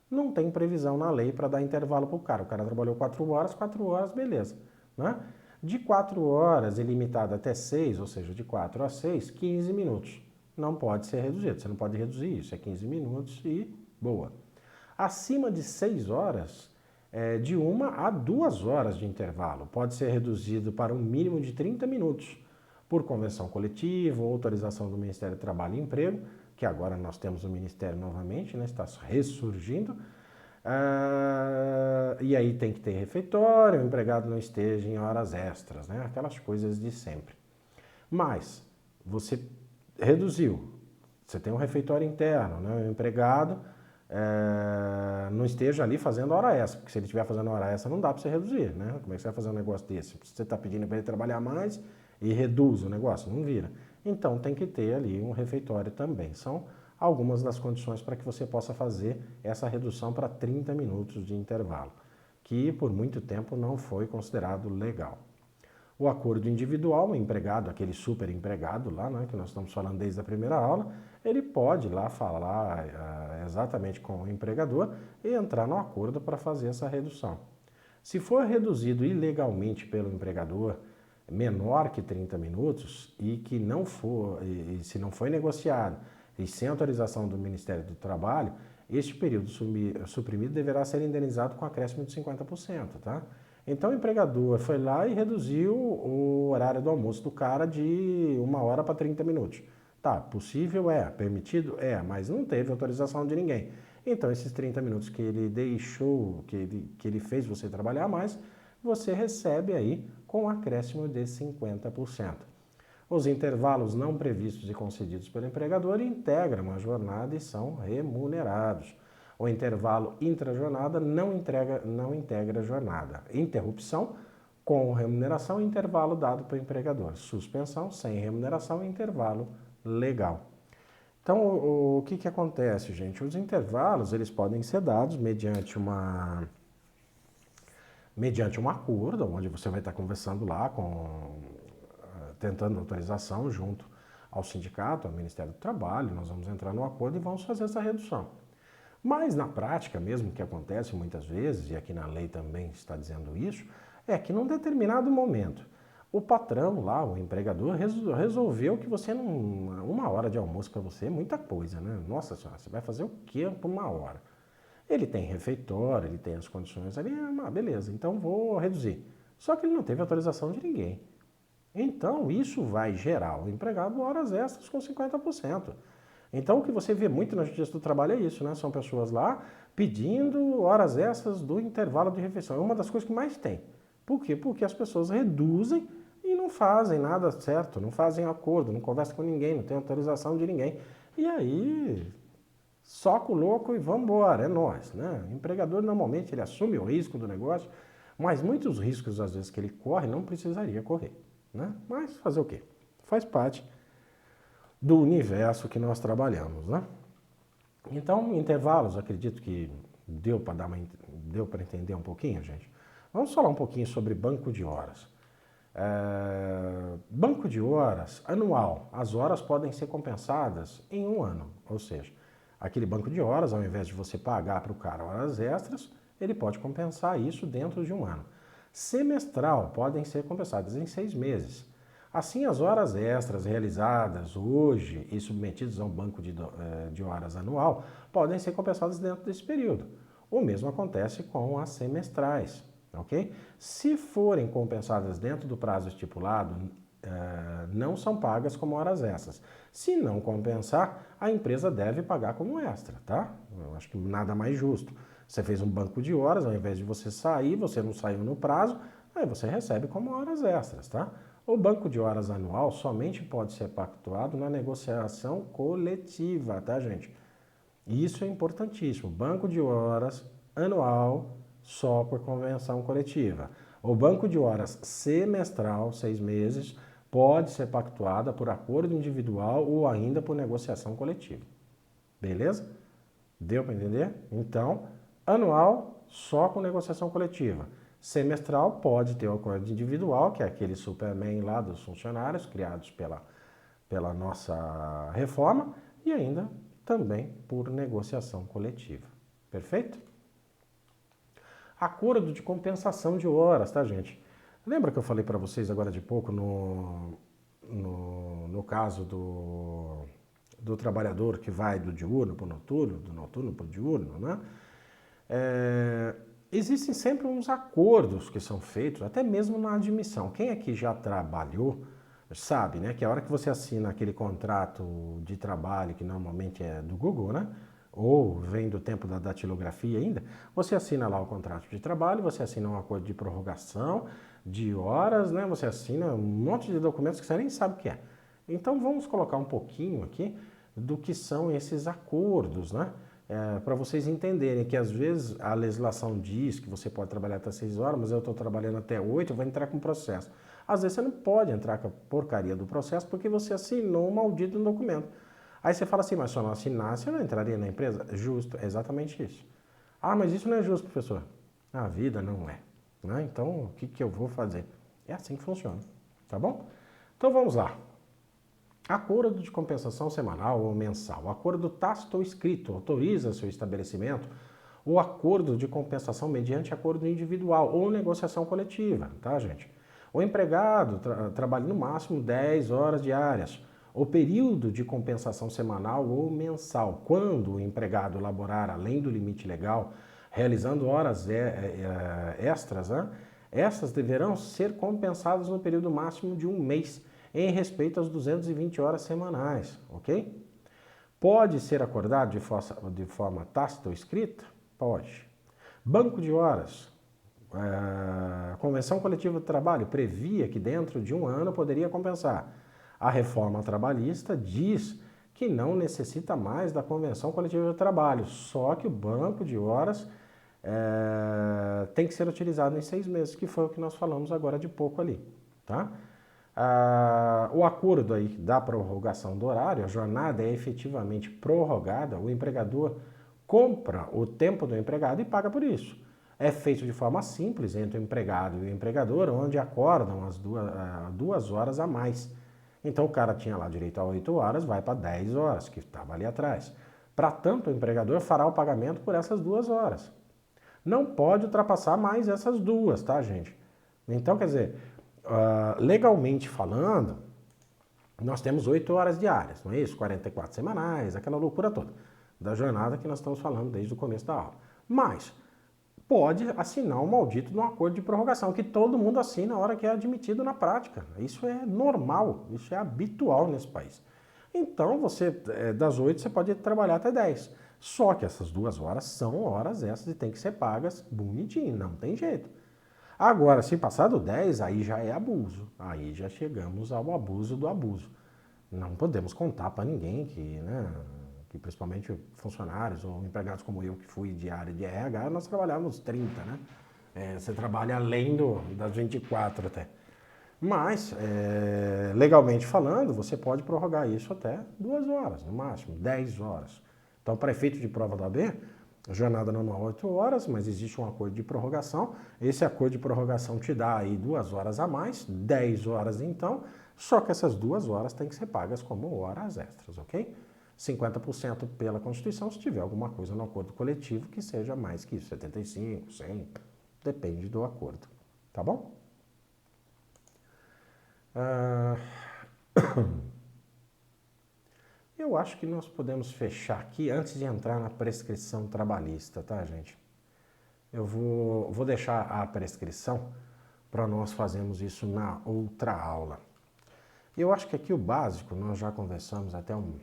não tem previsão na lei para dar intervalo para o cara. O cara trabalhou 4 horas, beleza. Né? De 4 horas, ilimitado até 6, ou seja, de 4 a 6, 15 minutos. Não pode ser reduzido, você não pode reduzir isso, é 15 minutos e boa. Acima de 6 horas, de 1 a 2 horas de intervalo. Pode ser reduzido para um mínimo de 30 minutos, por convenção coletiva ou autorização do Ministério do Trabalho e Emprego, que agora nós temos o Ministério novamente, né, está ressurgindo. E aí tem que ter refeitório, o empregado não esteja em horas extras, né, aquelas coisas de sempre. Mas você reduziu, você tem um refeitório interno, né, o empregado não esteja ali fazendo hora extra, porque se ele estiver fazendo hora extra não dá para você reduzir, né? Como é que você vai fazer um negócio desse? Você está pedindo para ele trabalhar mais e reduz o negócio, não vira. Então tem que ter ali um refeitório também. São algumas das condições para que você possa fazer essa redução para 30 minutos de intervalo, que por muito tempo não foi considerado legal. O acordo individual, o empregado, aquele super empregado lá, né, que nós estamos falando desde a primeira aula, ele pode lá falar exatamente com o empregador e entrar no acordo para fazer essa redução. Se for reduzido ilegalmente pelo empregador menor que 30 minutos e que não for, e se não foi negociado e sem autorização do Ministério do Trabalho, este período suprimido deverá ser indenizado com acréscimo de 50%, tá? Então o empregador foi lá e reduziu o horário do almoço do cara de 1 hora para 30 minutos. Tá, possível permitido mas não teve autorização de ninguém. Então esses 30 minutos que ele deixou, que ele fez você trabalhar mais, você recebe aí com acréscimo de 50%. Os intervalos não previstos e concedidos pelo empregador integram a jornada e são remunerados. O intervalo intrajornada não integra a jornada. Interrupção com remuneração, intervalo dado pelo empregador. Suspensão sem remuneração, intervalo legal. Então, o que que acontece, gente? Os intervalos, eles podem ser dados mediante um acordo, onde você vai estar conversando lá tentando autorização junto ao sindicato, ao Ministério do Trabalho, nós vamos entrar no acordo e vamos fazer essa redução. Mas na prática, mesmo que acontece muitas vezes, e aqui na lei também está dizendo isso, é que num determinado momento, o patrão lá, o empregador, resolveu que você não. Uma hora de almoço para você é muita coisa, né? Nossa senhora, você vai fazer o quê por uma hora? Ele tem refeitório, ele tem as condições ali, beleza, então vou reduzir. Só que ele não teve autorização de ninguém. Então, isso vai gerar ao empregado horas extras com 50%. Então, o que você vê muito na Justiça do Trabalho é isso, né? São pessoas lá pedindo horas extras do intervalo de refeição. É uma das coisas que mais tem. Por quê? Porque as pessoas reduzem e não fazem nada certo, não fazem acordo, não conversam com ninguém, não tem autorização de ninguém. E aí, soca o louco e vamos embora, é nós, né? O empregador normalmente ele assume o risco do negócio, mas muitos riscos às vezes que ele corre não precisaria correr, né? Mas fazer o quê? Faz parte do universo que nós trabalhamos, né? Então, intervalos, acredito que deu para entender um pouquinho, gente. Vamos falar um pouquinho sobre banco de horas. Banco de horas anual, as horas podem ser compensadas em um ano, ou seja, aquele banco de horas, ao invés de você pagar para o cara horas extras, ele pode compensar isso dentro de um ano. Semestral, podem ser compensadas em 6 meses. Assim, as horas extras realizadas hoje e submetidas a um banco de horas anual podem ser compensadas dentro desse período. O mesmo acontece com as semestrais, ok? Se forem compensadas dentro do prazo estipulado, não são pagas como horas extras. Se não compensar, a empresa deve pagar como extra, tá? Eu acho que nada mais justo. Você fez um banco de horas, ao invés de você sair, você não saiu no prazo, aí você recebe como horas extras, tá? O banco de horas anual somente pode ser pactuado na negociação coletiva, tá, gente? Isso é importantíssimo. Banco de horas anual só por convenção coletiva. O banco de horas semestral, 6 meses, pode ser pactuada por acordo individual ou ainda por negociação coletiva. Beleza? Deu para entender? Então, anual só com negociação coletiva. Semestral pode ter o acordo individual, que é aquele Superman lá dos funcionários, criados pela nossa reforma, e ainda também por negociação coletiva. Perfeito? Acordo de compensação de horas, tá, gente? Lembra que eu falei para vocês agora de pouco no caso do trabalhador que vai do diurno para o noturno, do noturno para o diurno, né? Existem sempre uns acordos que são feitos, até mesmo na admissão. Quem aqui já trabalhou sabe, né, que a hora que você assina aquele contrato de trabalho, que normalmente é do Google, né, ou vem do tempo da datilografia ainda, você assina lá o contrato de trabalho, você assina um acordo de prorrogação, de horas, né, você assina um monte de documentos que você nem sabe o que é. Então vamos colocar um pouquinho aqui do que são esses acordos, né? Para vocês entenderem que às vezes a legislação diz que você pode trabalhar até 6 horas, mas eu estou trabalhando até 8, eu vou entrar com processo. Às vezes você não pode entrar com a porcaria do processo porque você assinou um maldito documento. Aí você fala assim, mas se eu não assinasse, eu não entraria na empresa? Justo, é exatamente isso. Ah, mas isso não é justo, professor. A vida não é, né? Então, o que eu vou fazer? É assim que funciona, tá bom? Então vamos lá. Acordo de compensação semanal ou mensal. O acordo tácito ou escrito autoriza seu estabelecimento. O acordo de compensação mediante acordo individual ou negociação coletiva, tá, gente? O empregado trabalha no máximo 10 horas diárias. O período de compensação semanal ou mensal, quando o empregado laborar além do limite legal, realizando horas extras, né? Essas deverão ser compensadas no período máximo de um mês, em respeito às 220 horas semanais, ok? Pode ser acordado de forma tácita ou escrita? Pode. Banco de horas. A Convenção Coletiva do Trabalho previa que dentro de um ano poderia compensar. A reforma trabalhista diz que não necessita mais da Convenção Coletiva do Trabalho, só que o banco de horas tem que ser utilizado em 6 meses, que foi o que nós falamos agora de pouco ali, tá? O acordo aí da prorrogação do horário, a jornada é efetivamente prorrogada, o empregador compra o tempo do empregado e paga por isso. É feito de forma simples entre o empregado e o empregador, onde acordam as 2 horas a mais. Então o cara tinha lá direito a 8 horas, vai para 10 horas, que estava ali atrás. Para tanto, o empregador fará o pagamento por essas 2 horas. Não pode ultrapassar mais essas 2, tá, gente? Então, quer dizer, legalmente falando, nós temos 8 horas diárias, não é isso? 44 semanais, aquela loucura toda da jornada que nós estamos falando desde o começo da aula. Mas pode assinar um maldito de um acordo de prorrogação, que todo mundo assina na hora que é admitido na prática. Isso é normal, isso é habitual nesse país. Então, você, das 8, você pode trabalhar até 10. Só que essas 2 horas são horas essas e tem que ser pagas bonitinho, não tem jeito. Agora, se passar do 10, aí já é abuso. Aí já chegamos ao abuso do abuso. Não podemos contar para ninguém que principalmente funcionários ou empregados como eu, que fui de área de RH, nós trabalhávamos 30, né? Você trabalha além das 24 até. Mas, legalmente falando, você pode prorrogar isso até 2 horas, no máximo, 10 horas. Então, para efeito de prova da OAB, a jornada normal 8 horas, mas existe um acordo de prorrogação. Esse acordo de prorrogação te dá aí 2 horas a mais, 10 horas então, só que essas 2 horas têm que ser pagas como horas extras, ok? 50% pela Constituição, se tiver alguma coisa no acordo coletivo que seja mais que isso, 75, 100, depende do acordo, tá bom? Eu acho que nós podemos fechar aqui antes de entrar na prescrição trabalhista, tá, gente? Eu vou deixar a prescrição para nós fazermos isso na outra aula. Eu acho que aqui o básico, nós já conversamos até um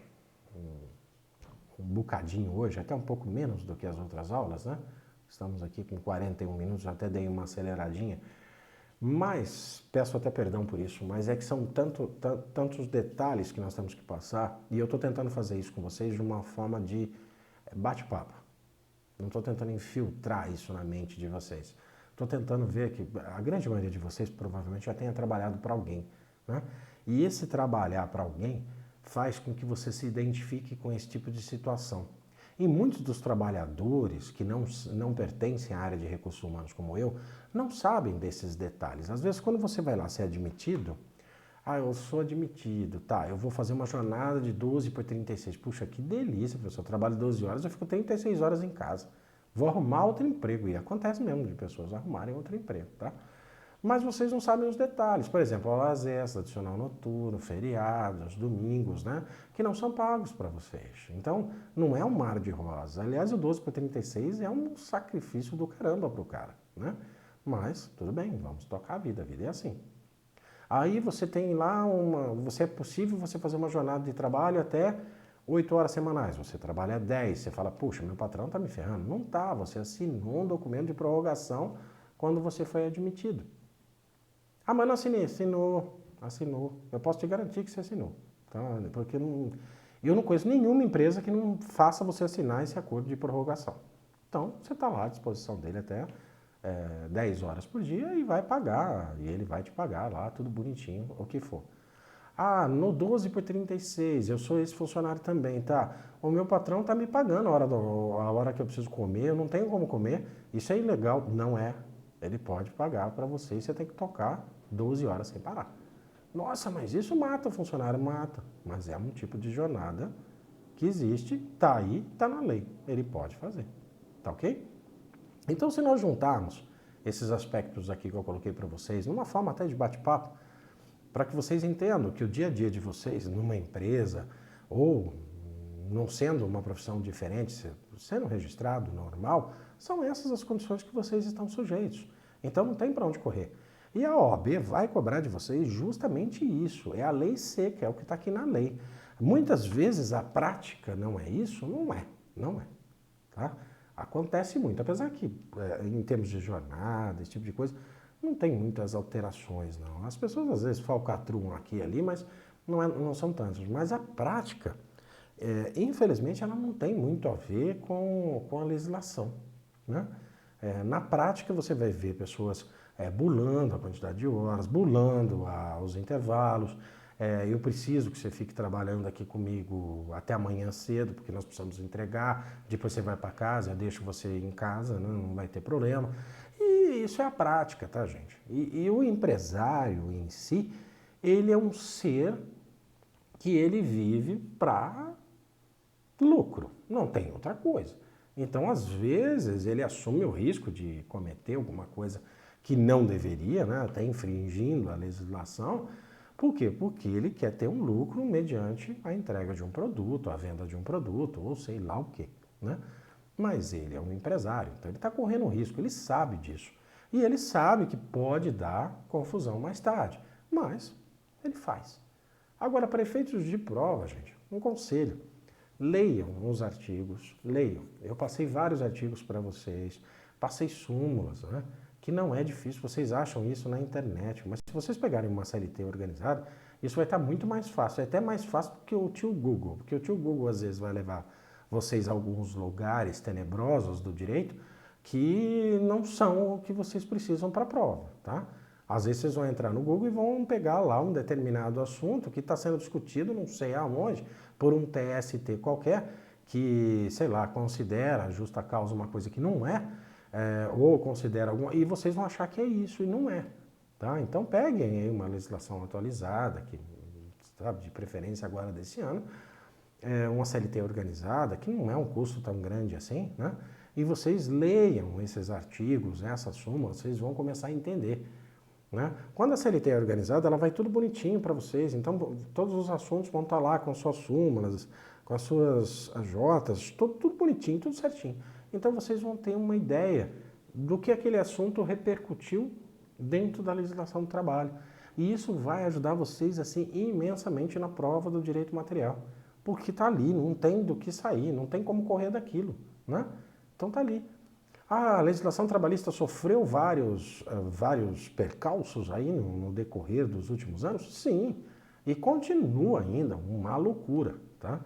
bocadinho hoje, até um pouco menos do que as outras aulas, né? Estamos aqui com 41 minutos, até dei uma aceleradinha. Mas, peço até perdão por isso, mas é que são tantos detalhes que nós temos que passar, e eu estou tentando fazer isso com vocês de uma forma de bate-papo. Não estou tentando infiltrar isso na mente de vocês. Estou tentando ver que a grande maioria de vocês provavelmente já tenha trabalhado para alguém, né? E esse trabalhar para alguém faz com que você se identifique com esse tipo de situação. E muitos dos trabalhadores que não pertencem à área de recursos humanos como eu, não sabem desses detalhes. Às vezes, quando você vai lá ser admitido, eu sou admitido, tá, eu vou fazer uma jornada de 12 por 36. Puxa, que delícia, professor, eu trabalho 12 horas, eu fico 36 horas em casa. Vou arrumar outro emprego, e acontece mesmo de pessoas arrumarem outro emprego, tá? Mas vocês não sabem os detalhes. Por exemplo, horas extras, adicional noturno, feriados, domingos, né? Que não são pagos para vocês. Então, não é um mar de rosas. Aliás, o 12 por 36 é um sacrifício do caramba para o cara, né? Mas, tudo bem, vamos tocar a vida é assim. Aí você tem lá é possível você fazer uma jornada de trabalho até 8 horas semanais. Você trabalha 10, você fala, puxa, meu patrão está me ferrando. Não tá, você assinou um documento de prorrogação quando você foi admitido. Mas não assinei. Assinou. Eu posso te garantir que você assinou. Tá? Porque eu não conheço nenhuma empresa que não faça você assinar esse acordo de prorrogação. Então, você está lá à disposição dele até 10 horas por dia e vai pagar. E ele vai te pagar lá, tudo bonitinho, o que for. No 12 por 36, eu sou esse funcionário também, tá? O meu patrão tá me pagando a hora que eu preciso comer, eu não tenho como comer. Isso é ilegal? Não é. Ele pode pagar para você e você tem que tocar 12 horas sem parar. Nossa, mas isso mata o funcionário? Mata. Mas é um tipo de jornada que existe, tá aí, tá na lei. Ele pode fazer. Tá ok? Então, se nós juntarmos esses aspectos aqui que eu coloquei para vocês, numa forma até de bate-papo, para que vocês entendam que o dia a dia de vocês numa empresa, ou não sendo uma profissão diferente, sendo registrado normal, são essas as condições que vocês estão sujeitos. Então não tem para onde correr. E a OAB vai cobrar de vocês justamente isso, é a lei seca, é o que está aqui na lei. Muitas vezes a prática não é isso? Não é. Tá? Acontece muito, apesar que em termos de jornada, esse tipo de coisa, não tem muitas alterações, não. As pessoas às vezes falcatruam aqui e ali, mas não são tantas. Mas a prática, infelizmente, ela não tem muito a ver com a legislação, né? Na prática, você vai ver pessoas bulando a quantidade de horas, bulando os intervalos. Eu preciso que você fique trabalhando aqui comigo até amanhã cedo, porque nós precisamos entregar, depois você vai para casa, eu deixo você em casa, né? Não vai ter problema. E isso é a prática, tá, gente? E o empresário em si, ele é um ser que ele vive para lucro, não tem outra coisa. Então, às vezes, ele assume o risco de cometer alguma coisa que não deveria, né? Até infringindo a legislação. Por quê? Porque ele quer ter um lucro mediante a entrega de um produto, a venda de um produto, ou sei lá o quê, né? Mas ele é um empresário, então ele está correndo risco, ele sabe disso. E ele sabe que pode dar confusão mais tarde, mas ele faz. Agora, para efeitos de prova, gente, um conselho. Leiam os artigos, leiam. Eu passei vários artigos para vocês, passei súmulas, né? Que não é difícil, vocês acham isso na internet, mas se vocês pegarem uma CLT organizada, isso vai estar muito mais fácil, é até mais fácil do que o tio Google, porque o tio Google às vezes vai levar vocês a alguns lugares tenebrosos do direito que não são o que vocês precisam para a prova, tá? Às vezes vocês vão entrar no Google e vão pegar lá um determinado assunto que está sendo discutido não sei aonde, por um TST qualquer, que, sei lá, considera justa causa uma coisa que não é, ou considera alguma, e vocês vão achar que é isso, e não é. Tá? Então peguem aí uma legislação atualizada, que, sabe, de preferência agora desse ano, uma CLT organizada, que não é um custo tão grande assim, né? E vocês leiam esses artigos, essas súmulas, vocês vão começar a entender. Né? Quando a CLT é organizada, ela vai tudo bonitinho para vocês, então todos os assuntos vão estar lá com suas súmulas, com as suas AJs, tudo bonitinho, tudo certinho. Então vocês vão ter uma ideia do que aquele assunto repercutiu dentro da legislação do trabalho. E isso vai ajudar vocês assim imensamente na prova do direito material, porque está ali, não tem do que sair, não tem como correr daquilo. Né? Então está ali. A legislação trabalhista sofreu vários percalços aí no decorrer dos últimos anos? Sim, e continua ainda uma loucura. Tá?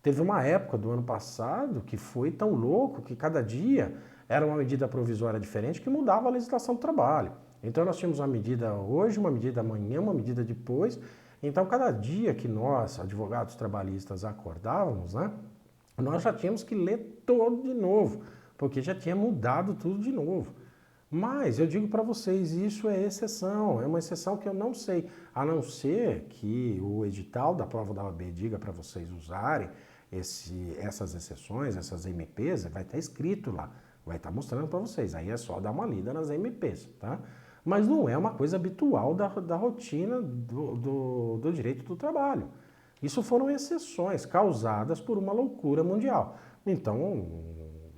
Teve uma época do ano passado que foi tão louco que cada dia era uma medida provisória diferente que mudava a legislação do trabalho. Então nós tínhamos uma medida hoje, uma medida amanhã, uma medida depois. Então cada dia que nós, advogados trabalhistas, acordávamos, né, nós já tínhamos que ler todo de novo, porque já tinha mudado tudo de novo. Mas eu digo para vocês, isso é exceção, é uma exceção que eu não sei, a não ser que o edital da prova da OAB diga para vocês usarem essas exceções, essas MPs, vai estar escrito lá, vai estar mostrando para vocês, aí é só dar uma lida nas MPs, tá? Mas não é uma coisa habitual da rotina do direito do trabalho. Isso foram exceções causadas por uma loucura mundial. Então,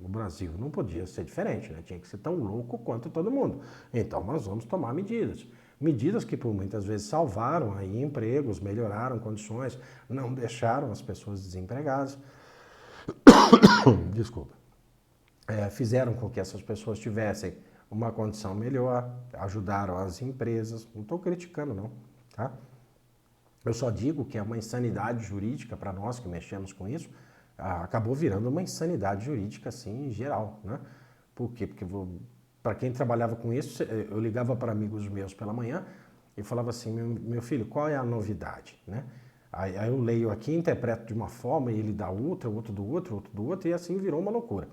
o Brasil não podia ser diferente, né? Tinha que ser tão louco quanto todo mundo. Então nós vamos tomar medidas. Medidas que por muitas vezes salvaram aí empregos, melhoraram condições, não deixaram as pessoas desempregadas. Desculpa. Fizeram com que essas pessoas tivessem uma condição melhor, ajudaram as empresas. Não estou criticando, não. Tá? Eu só digo que é uma insanidade jurídica para nós que mexemos com isso, acabou virando uma insanidade jurídica, assim, em geral, né? Por quê? Porque para quem trabalhava com isso, eu ligava para amigos meus pela manhã e falava assim, meu filho, qual é a novidade, né? Aí eu leio aqui, interpreto de uma forma e ele dá outra, outro do outro, e assim virou uma loucura.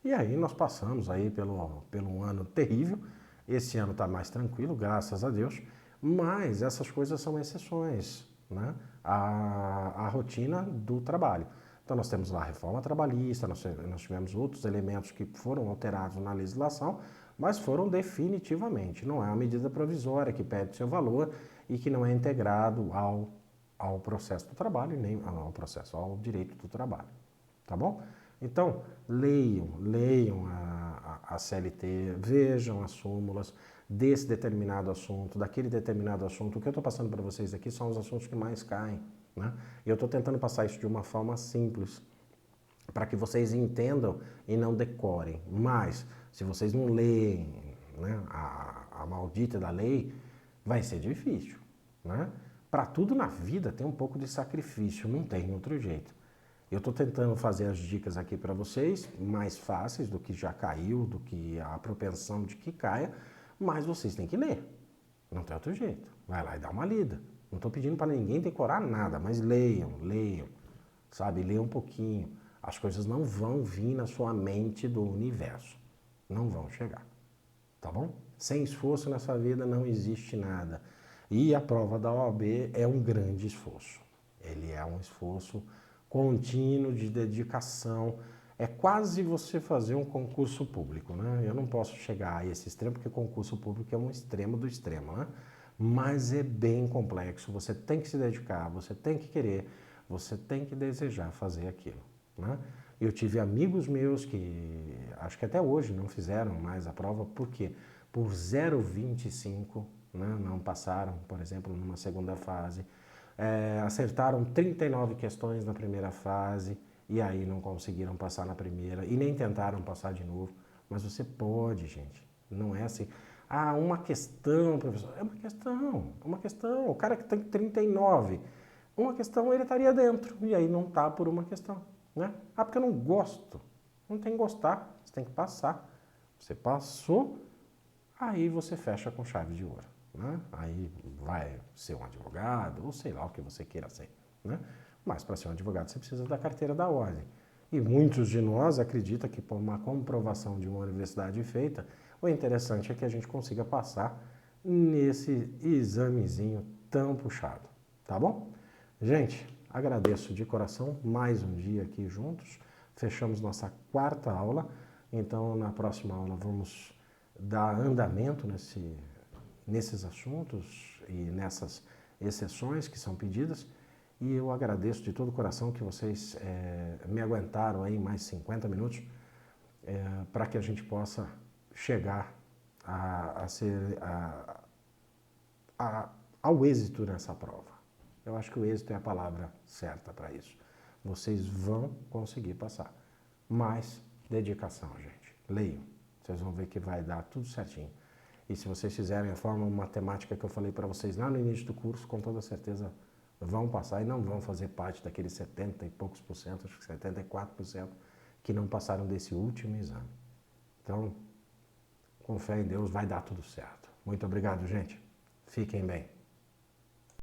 E aí nós passamos aí pelo ano terrível, esse ano está mais tranquilo, graças a Deus, mas essas coisas são exceções, né? A rotina do trabalho. Então nós temos lá a reforma trabalhista, nós tivemos outros elementos que foram alterados na legislação, mas foram definitivamente. Não é uma medida provisória que perde seu valor e que não é integrado ao processo do trabalho, nem ao direito do trabalho. Tá bom? Então, leiam a CLT, vejam as súmulas desse determinado assunto, daquele determinado assunto. O que eu estou passando para vocês aqui são os assuntos que mais caem. Né? E eu estou tentando passar isso de uma forma simples, para que vocês entendam e não decorem. Mas, se vocês não leem, né, a maldita da lei, vai ser difícil. Né? Para tudo na vida tem um pouco de sacrifício, não tem outro jeito. Eu estou tentando fazer as dicas aqui para vocês, mais fáceis do que já caiu, do que a propensão de que caia, Mas vocês têm que ler. Não tem outro jeito. Vai lá e dá uma lida. Não estou pedindo para ninguém decorar nada, mas leiam, leiam. Sabe, leiam um pouquinho. As coisas não vão vir na sua mente do universo. Não vão chegar. Tá bom? Sem esforço nessa vida não existe nada. E a prova da OAB é um grande esforço. Ele é um esforço contínuo de dedicação. É quase você fazer um concurso público, né? Eu não posso chegar a esse extremo, porque concurso público é um extremo do extremo, né? Mas é bem complexo. Você tem que se dedicar, você tem que querer, você tem que desejar fazer aquilo, né? Eu tive amigos meus que, acho que até hoje não fizeram mais a prova, por quê? Por 0,25, né? Não passaram, por exemplo, numa segunda fase. Acertaram 39 questões na primeira fase e aí não conseguiram passar na primeira e nem tentaram passar de novo. Mas você pode, gente. Não é assim. Ah, uma questão, professor. É uma questão. O cara que tem 39, uma questão ele estaria dentro e aí não está por uma questão, né? Ah, porque eu não gosto. Não tem que gostar, você tem que passar. Você passou, aí você fecha com chave de ouro, né? Aí vai ser um advogado, ou sei lá o que você queira ser, né? Mas para ser um advogado você precisa da carteira da ordem. E muitos de nós acreditam que por uma comprovação de uma universidade feita, o interessante é que a gente consiga passar nesse examezinho tão puxado, tá bom? Gente, agradeço de coração mais um dia aqui juntos. Fechamos nossa quarta aula, então na próxima aula vamos dar andamento nesses assuntos e nessas exceções que são pedidas. E eu agradeço de todo o coração que vocês me aguentaram aí mais 50 minutos para que a gente possa chegar ao êxito nessa prova. Eu acho que o êxito é a palavra certa para isso. Vocês vão conseguir passar. Mas dedicação, gente. Leiam. Vocês vão ver que vai dar tudo certinho. E se vocês fizerem a fórmula matemática que eu falei para vocês lá no início do curso, com toda certeza vão passar e não vão fazer parte daqueles 70 e poucos por cento, acho que 74%, que não passaram desse último exame. Então, com fé em Deus, vai dar tudo certo. Muito obrigado, gente. Fiquem bem.